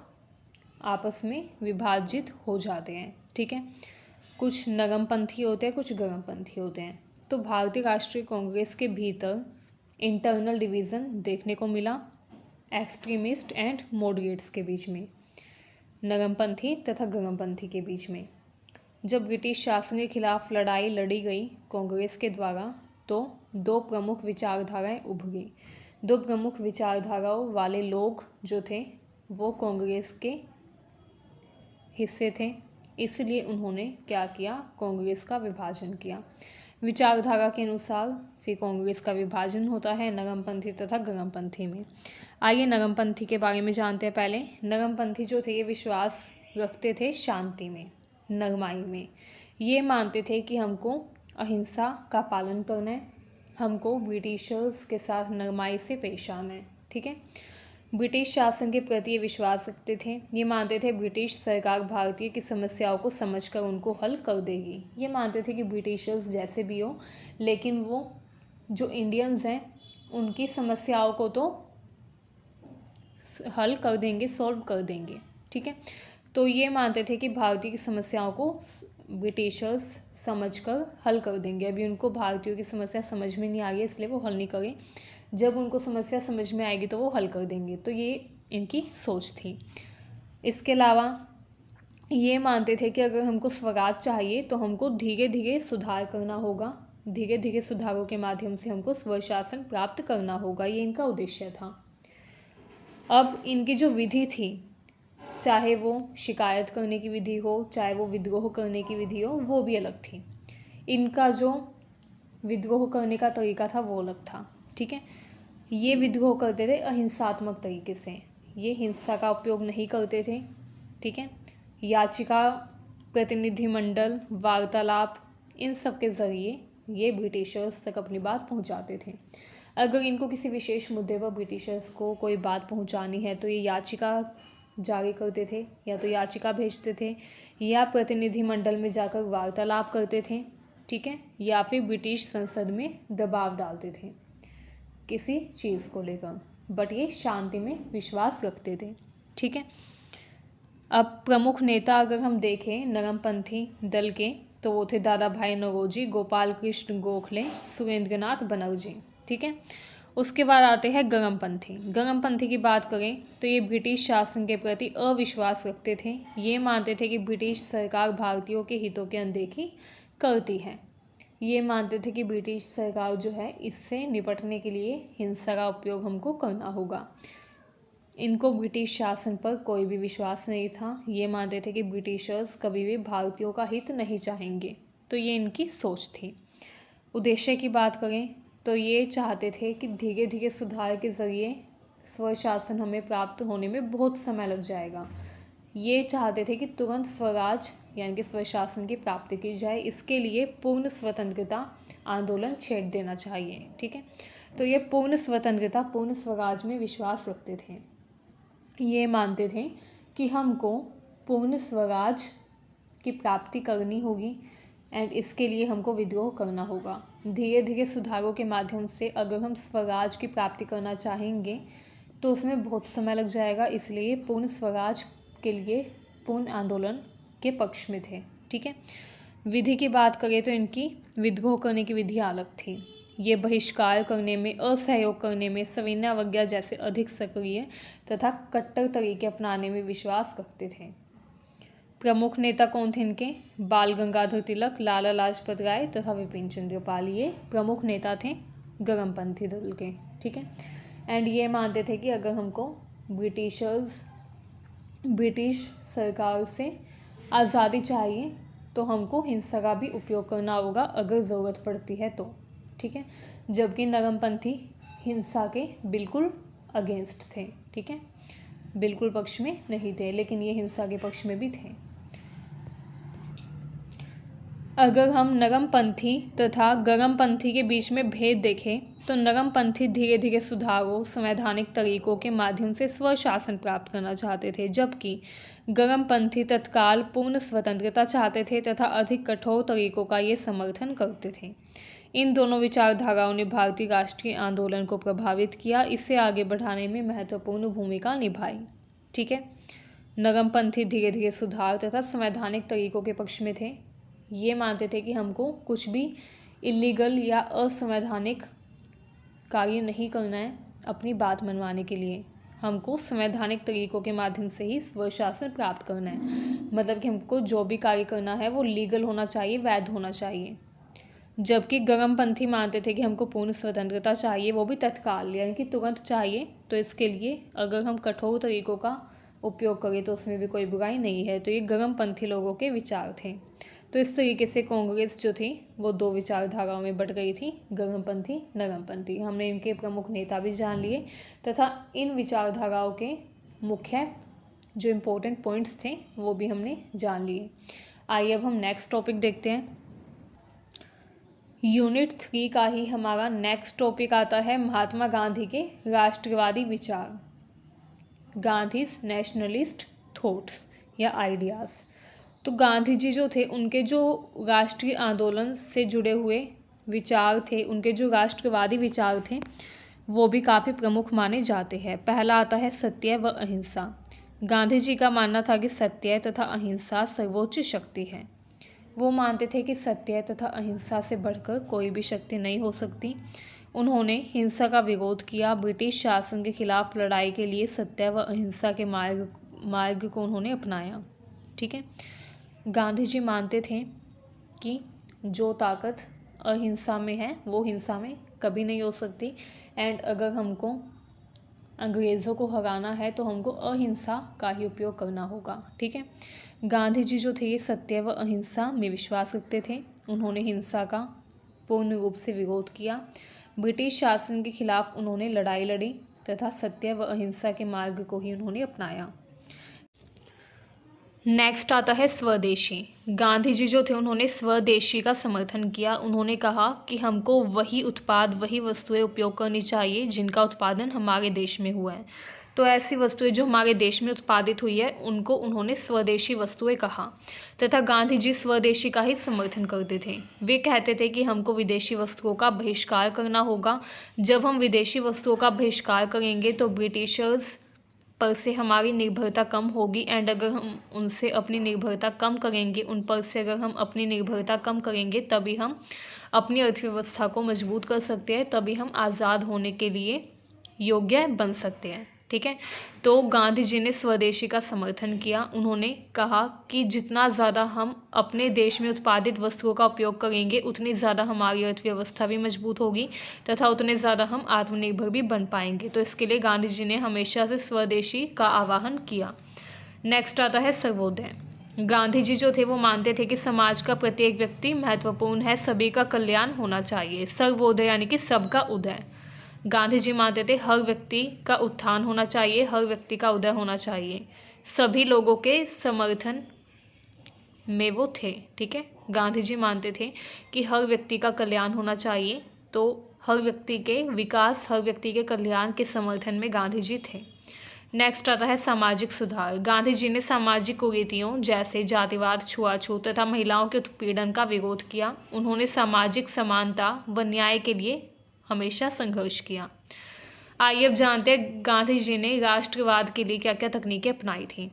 Speaker 1: आपस में विभाजित हो जाते हैं। ठीक है, कुछ नरमपंथी होते हैं, कुछ गरमपंथी होते हैं। तो भारतीय राष्ट्रीय कांग्रेस के भीतर इंटरनल डिवीज़न देखने को मिला एक्सट्रीमिस्ट एंड मॉडरेट्स के बीच में, नरमपंथी तथा गरमपंथी के बीच में। जब ब्रिटिश शासन के खिलाफ लड़ाई लड़ी गई कांग्रेस के द्वारा तो दो प्रमुख विचारधाराएं उभरी। दो प्रमुख विचारधाराओं वाले लोग जो थे वो कांग्रेस के हिस्से थे, इसलिए उन्होंने क्या किया, कांग्रेस का विभाजन किया। विचारधारा के अनुसार फिर कांग्रेस का विभाजन होता है नरमपंथी तथा गरमपंथी में। आइए नरमपंथी के बारे में जानते हैं। पहले नरमपंथी जो थे ये विश्वास रखते थे शांति में, नरमाई में। ये मानते थे कि हमको अहिंसा का पालन करना है, हमको ब्रिटिशर्स के साथ नरमाई से पेश आना है। ठीक है, ब्रिटिश शासन के प्रति ये विश्वास रखते थे। ये मानते थे ब्रिटिश सरकार भारतीय की समस्याओं को समझकर उनको हल कर देगी। ये मानते थे कि ब्रिटिशर्स जैसे भी हो लेकिन वो जो इंडियंस हैं उनकी समस्याओं को तो हल कर देंगे, सॉल्व कर देंगे। ठीक है, तो ये मानते थे कि भारतीय की समस्याओं को ब्रिटिशर्स समझकर हल कर देंगे। अभी उनको भारतीयों की समस्या समझ में नहीं आ रही है इसलिए वो हल नहीं करें, जब उनको समस्या समझ में आएगी तो वो हल कर देंगे। तो ये इनकी सोच थी। इसके अलावा ये मानते थे कि अगर हमको स्वराज चाहिए तो हमको धीरे धीरे सुधार करना होगा, धीरे धीरे सुधारों के माध्यम से हमको स्वशासन प्राप्त करना होगा। ये इनका उद्देश्य था। अब इनकी जो विधि थी, चाहे वो शिकायत करने की विधि हो, चाहे वो विद्रोह करने की विधि हो, वो भी अलग थी। इनका जो विद्रोह करने का तरीका था वो अलग था। ठीक है, ये विद्रोह करते थे अहिंसात्मक तरीके से, ये हिंसा का उपयोग नहीं करते थे। ठीक है, याचिका, प्रतिनिधिमंडल, वार्तालाप, इन सब के ज़रिए ये ब्रिटिशर्स तक अपनी बात पहुंचाते थे। अगर इनको किसी विशेष मुद्दे पर ब्रिटिशर्स को कोई बात पहुंचानी है तो ये याचिका जारी करते थे, या तो याचिका भेजते थे या प्रतिनिधिमंडल में जाकर वार्तालाप करते थे। ठीक है, या फिर ब्रिटिश संसद में दबाव डालते थे किसी चीज़ को लेकर, बट ये शांति में विश्वास रखते थे। ठीक है, अब प्रमुख नेता अगर हम देखें नरमपंथी दल के तो वो थे दादा भाई नौरोजी, गोपाल कृष्ण गोखले, सुरेंद्रनाथ बनर्जी। ठीक है, उसके बाद आते हैं गरमपंथी। गरमपंथी की बात करें तो ये ब्रिटिश शासन के प्रति अविश्वास रखते थे। ये मानते थे कि ब्रिटिश सरकार भारतीयों के हितों की अनदेखी करती है। ये मानते थे कि ब्रिटिश सरकार जो है इससे निपटने के लिए हिंसा का उपयोग हमको करना होगा। इनको ब्रिटिश शासन पर कोई भी विश्वास नहीं था। ये मानते थे कि ब्रिटिशर्स कभी भी भारतीयों का हित नहीं चाहेंगे। तो ये इनकी सोच थी। उद्देश्य की बात करें तो ये चाहते थे कि धीरे धीरे सुधार के ज़रिए स्वशासन हमें प्राप्त होने में बहुत समय लग जाएगा। ये चाहते थे कि तुरंत स्वराज यानी कि स्वशासन की प्राप्ति की जाए, इसके लिए पूर्ण स्वतंत्रता आंदोलन छेड़ देना चाहिए। ठीक है, तो ये पूर्ण स्वतंत्रता, पूर्ण स्वराज में विश्वास रखते थे। ये मानते थे कि हमको पूर्ण स्वराज की प्राप्ति करनी होगी एंड इसके लिए हमको विद्रोह करना होगा। धीरे धीरे सुधारों के माध्यम से अगर हम स्वराज की प्राप्ति करना चाहेंगे तो उसमें बहुत समय लग जाएगा, इसलिए पूर्ण स्वराज के लिए पूर्ण आंदोलन के पक्ष में थे। ठीक है, विधि की बात करें तो इनकी विद्रोह करने की विधि अलग थी। ये बहिष्कार करने में, असहयोग करने में, सविनय अवज्ञा जैसे अधिक सक्रिय तथा कट्टर तरीके अपनाने में विश्वास करते थे। प्रमुख नेता कौन थे इनके? बाल गंगाधर तिलक, लाला लाजपत राय तथा विपिन चंद्र पाल, ये प्रमुख नेता थे गर्मपंथी दल के। ठीक है। एंड ये मानते थे कि अगर हमको ब्रिटिश सरकार से आज़ादी चाहिए तो हमको हिंसा का भी उपयोग करना होगा अगर ज़रूरत पड़ती है तो। ठीक है। जबकि नरमपंथी हिंसा के बिल्कुल अगेंस्ट थे। ठीक है, बिल्कुल पक्ष में नहीं थे, लेकिन ये हिंसा के पक्ष में भी थे। अगर हम नरमपंथी तथा गर्मपंथी के बीच में भेद देखें तो नरमपंथी धीरे धीरे सुधारों, संवैधानिक तरीकों के माध्यम से स्वशासन प्राप्त करना चाहते थे, जबकि गर्मपंथी तत्काल पूर्ण स्वतंत्रता चाहते थे तथा अधिक कठोर तरीकों का ये समर्थन करते थे। इन दोनों विचारधाराओं ने भारतीय राष्ट्रीय आंदोलन को प्रभावित किया, इसे आगे बढ़ाने में महत्वपूर्ण भूमिका निभाई। ठीक है। नरमपंथी धीरे धीरे सुधार तथा संवैधानिक तरीकों के पक्ष में थे। ये मानते थे कि हमको कुछ भी इलीगल या असंवैधानिक कार्य नहीं करना है अपनी बात मनवाने के लिए, हमको संवैधानिक तरीकों के माध्यम से ही स्वशासन प्राप्त करना है। मतलब कि हमको जो भी कार्य करना है वो लीगल होना चाहिए, वैध होना चाहिए। जबकि गर्मपंथी मानते थे कि हमको पूर्ण स्वतंत्रता चाहिए, वो भी तत्काल, यानी कि तुरंत चाहिए। तो इसके लिए अगर हम कठोर तरीकों का उपयोग करें तो उसमें भी कोई बुराई नहीं है। तो ये गर्मपंथी लोगों के विचार थे। तो इस तरीके से कांग्रेस जो थी वो दो विचारधाराओं में बट गई थी, गर्मपंथी, नरमपंथी। हमने इनके प्रमुख नेता भी जान लिए तथा इन विचारधाराओं के मुख्य जो इम्पोर्टेंट पॉइंट्स थे वो भी हमने जान लिए। आइए अब हम नेक्स्ट टॉपिक देखते हैं। यूनिट 3 का ही हमारा नेक्स्ट टॉपिक आता है महात्मा गांधी के राष्ट्रवादी विचार, गांधीज नेशनलिस्ट थॉट्स या आइडियाज़। तो गांधी जी जो थे उनके जो राष्ट्रीय आंदोलन से जुड़े हुए विचार थे, उनके जो राष्ट्रवादी विचार थे वो भी काफ़ी प्रमुख माने जाते हैं। पहला आता है सत्य व अहिंसा। गांधी जी का मानना था कि सत्य तथा अहिंसा सर्वोच्च शक्ति है। वो मानते थे कि सत्य तथा अहिंसा से बढ़कर कोई भी शक्ति नहीं हो सकती। उन्होंने हिंसा का विरोध किया, ब्रिटिश शासन के खिलाफ लड़ाई के लिए सत्य व अहिंसा के मार्ग को उन्होंने अपनाया। ठीक है। गांधी जी मानते थे कि जो ताकत अहिंसा में है वो हिंसा में कभी नहीं हो सकती। एंड अगर हमको अंग्रेज़ों को हराना है तो हमको अहिंसा का ही उपयोग करना होगा। ठीक है। गांधी जी जो थे ये सत्य व अहिंसा में विश्वास रखते थे। उन्होंने हिंसा का पूर्ण रूप से विरोध किया, ब्रिटिश शासन के खिलाफ उन्होंने लड़ाई लड़ी तथा सत्य व अहिंसा के मार्ग को ही उन्होंने अपनाया। नेक्स्ट आता है स्वदेशी। गांधी जी जो थे उन्होंने स्वदेशी का समर्थन किया। उन्होंने कहा कि हमको वही उत्पाद, वही वस्तुएं उपयोग करनी चाहिए जिनका उत्पादन हमारे देश में हुआ है। तो ऐसी वस्तुएं जो हमारे देश में उत्पादित हुई है उनको उन्होंने स्वदेशी वस्तुएं कहा तथा गांधी जी स्वदेशी का ही समर्थन करते थे। वे कहते थे कि हमको विदेशी वस्तुओं का बहिष्कार करना होगा। जब हम विदेशी वस्तुओं का बहिष्कार करेंगे तो ब्रिटिशर्स पर से हमारी निर्भरता कम होगी। एंड अगर हम उनसे अपनी निर्भरता कम करेंगे, उन पर से अगर हम अपनी निर्भरता कम करेंगे तभी हम अपनी अर्थव्यवस्था को मजबूत कर सकते हैं, तभी हम आज़ाद होने के लिए योग्य बन सकते हैं। ठीक है। तो गांधी जी ने स्वदेशी का समर्थन किया। उन्होंने कहा कि जितना ज़्यादा हम अपने देश में उत्पादित वस्तुओं का उपयोग करेंगे उतनी ज़्यादा हमारी अर्थव्यवस्था भी मजबूत होगी तथा उतने ज़्यादा हम आत्मनिर्भर भी बन पाएंगे। तो इसके लिए गांधी जी ने हमेशा से स्वदेशी का आह्वान किया। नेक्स्ट आता है सर्वोदय। गांधी जी जो थे वो मानते थे कि समाज का प्रत्येक व्यक्ति महत्वपूर्ण है, सभी का कल्याण होना चाहिए। सर्वोदय यानी कि सबका उदय। गांधी जी मानते थे हर व्यक्ति का उत्थान होना चाहिए, हर व्यक्ति का उदय होना चाहिए। सभी लोगों के समर्थन में वो थे। ठीक है। गांधी जी मानते थे कि हर व्यक्ति का कल्याण होना चाहिए, तो हर व्यक्ति के विकास, हर व्यक्ति के कल्याण के समर्थन में गांधी जी थे। नेक्स्ट आता है सामाजिक सुधार। गांधी जी ने सामाजिक कुरीतियों जैसे जातिवाद, छुआछूत तथा महिलाओं के उत्पीड़न का विरोध किया। उन्होंने सामाजिक समानता व न्याय के लिए हमेशा संघर्ष किया। आइए अब जानते हैं गांधी जी ने राष्ट्रवाद के लिए क्या क्या तकनीकें अपनाई थी।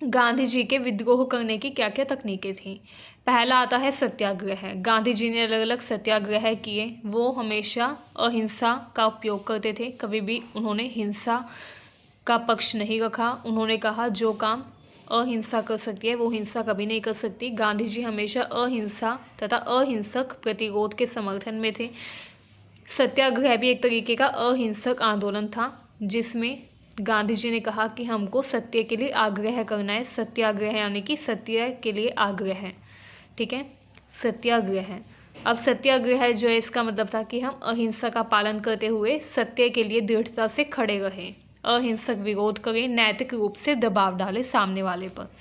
Speaker 1: गांधी जी के विद्रोह करने की क्या क्या तकनीकें थीं। पहला आता है सत्याग्रह। गांधी जी ने अलग अलग सत्याग्रह किए। वो हमेशा अहिंसा का उपयोग करते थे, कभी भी उन्होंने हिंसा का पक्ष नहीं रखा। उन्होंने कहा जो काम अहिंसा कर सकती है वो हिंसा कभी नहीं कर सकती। गांधी जी हमेशा अहिंसा तथा अहिंसक प्रतिरोध के समर्थन में थे। सत्याग्रह भी एक तरीके का अहिंसक आंदोलन था, जिसमें गांधी जी ने कहा कि हमको सत्य के लिए आग्रह करना है। सत्याग्रह यानी कि सत्य के लिए आग्रह, ठीक है, सत्याग्रह। अब सत्याग्रह जो है इसका मतलब था कि हम अहिंसा का पालन करते हुए सत्य के लिए दृढ़ता से खड़े रहें, अहिंसक विरोध करें, नैतिक रूप से दबाव डालें सामने वाले पर।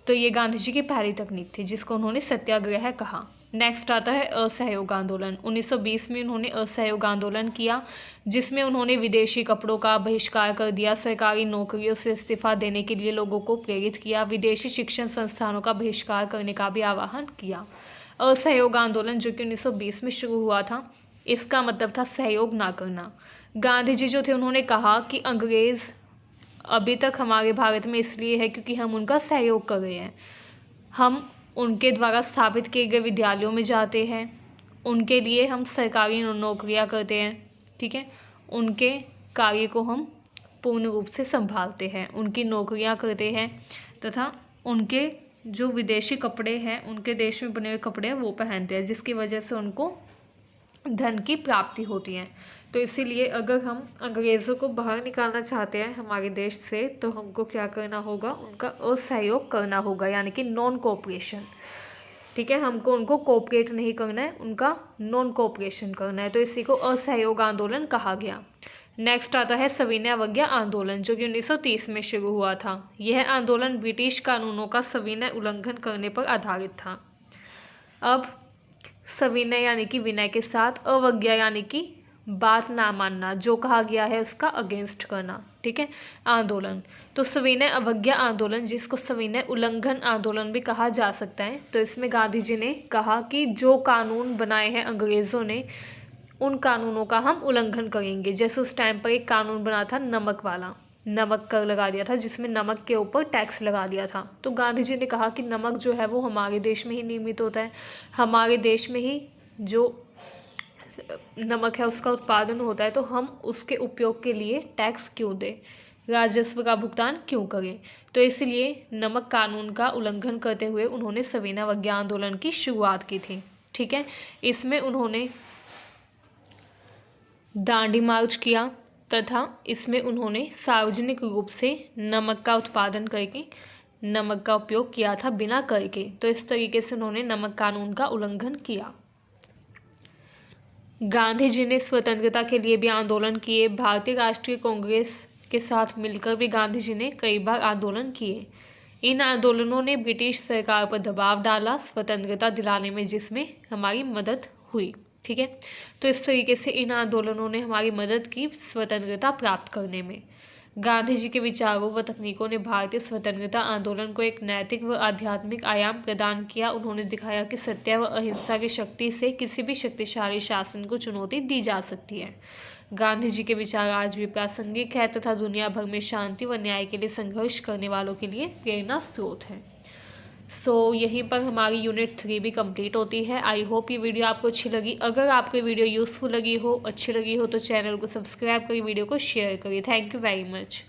Speaker 1: तो ये गांधी जी की पहली तकनीक थी जिसको उन्होंने सत्याग्रह कहा। नेक्स्ट आता है असहयोग आंदोलन। 1920 में उन्होंने असहयोग आंदोलन किया, जिसमें उन्होंने विदेशी कपड़ों का बहिष्कार कर दिया, सरकारी नौकरियों से इस्तीफा देने के लिए लोगों को प्रेरित किया, विदेशी शिक्षण संस्थानों का बहिष्कार करने का भी आह्वान किया। असहयोग आंदोलन जो कि 1920 में शुरू हुआ था, इसका मतलब था सहयोग ना करना। गांधी जी जो थे उन्होंने कहा कि अंग्रेज़ अभी तक हमारे भारत में इसलिए है क्योंकि हम उनका सहयोग कर रहे हैं। हम उनके द्वारा स्थापित किए गए विद्यालयों में जाते हैं, उनके लिए हम सरकारी नौकरियां करते हैं, ठीक है, उनके कार्य को हम पूर्ण रूप से संभालते हैं, उनकी नौकरियां करते हैं तथा उनके जो विदेशी कपड़े हैं, उनके देश में बने हुए कपड़े हैं वो पहनते हैं, जिसकी वजह से उनको धन की प्राप्ति होती है। तो इसीलिए अगर हम अंग्रेज़ों को बाहर निकालना चाहते हैं हमारे देश से, तो हमको क्या करना होगा, उनका असहयोग करना होगा, यानी कि नॉन कोऑपरेशन, ठीक है, हमको उनको कोऑपरेट नहीं करना है, उनका नॉन कोऑपरेशन करना है। तो इसी को असहयोग आंदोलन कहा गया। नेक्स्ट आता है सविनय अवज्ञा आंदोलन जो कि 1930 में शुरू हुआ था। यह आंदोलन ब्रिटिश कानूनों का सविनय उल्लंघन करने पर आधारित था। अब सविनय यानी कि विनय के साथ, अवज्ञा यानी कि बात ना मानना, जो कहा गया है उसका अगेंस्ट करना, ठीक है, आंदोलन। तो सविनय अवज्ञा आंदोलन, जिसको सविनय उल्लंघन आंदोलन भी कहा जा सकता है, तो इसमें गांधी जी ने कहा कि जो कानून बनाए हैं अंग्रेज़ों ने, उन कानूनों का हम उल्लंघन करेंगे। जैसे उस टाइम पर एक कानून बना था नमक वाला, नमक कर लगा दिया था, जिसमें नमक के ऊपर टैक्स लगा दिया था। तो गांधी जी ने कहा कि नमक जो है वो हमारे देश में ही निर्मित होता है, हमारे देश में ही जो नमक है उसका उत्पादन होता है, तो हम उसके उपयोग के लिए टैक्स क्यों दें, राजस्व का भुगतान क्यों करें। तो इसलिए नमक कानून का उल्लंघन करते हुए उन्होंने सविनय अवज्ञा आंदोलन की शुरुआत की थी, ठीक है। इसमें उन्होंने दांडी मार्च किया तथा इसमें उन्होंने सार्वजनिक रूप से नमक का उत्पादन करके नमक का उपयोग किया था बिना कर के। तो इस तरीके से उन्होंने नमक कानून का उल्लंघन किया। गांधी जी ने स्वतंत्रता के लिए भी आंदोलन किए। भारतीय राष्ट्रीय कांग्रेस के साथ मिलकर भी गांधी जी ने कई बार आंदोलन किए। इन आंदोलनों ने ब्रिटिश सरकार पर दबाव डाला स्वतंत्रता दिलाने में, जिसमें हमारी मदद हुई, ठीक है। तो इस तरीके से इन आंदोलनों ने हमारी मदद की स्वतंत्रता प्राप्त करने में। गांधी जी के विचारों व तकनीकों ने भारतीय स्वतंत्रता आंदोलन को एक नैतिक व आध्यात्मिक आयाम प्रदान किया। उन्होंने दिखाया कि सत्य व अहिंसा की शक्ति से किसी भी शक्तिशाली शासन को चुनौती दी जा सकती है। गांधी जी के विचार आज भी प्रासंगिक है तथा दुनिया भर में शांति व न्याय के लिए संघर्ष करने वालों के लिए प्रेरणा स्रोत है। सो यहीं पर हमारी यूनिट 3 भी कंप्लीट होती है। आई होप ये वीडियो आपको अच्छी लगी। अगर आपको वीडियो यूज़फुल लगी हो, अच्छी लगी हो, तो चैनल को सब्सक्राइब करिए, वीडियो को शेयर करिए। Thank you very much.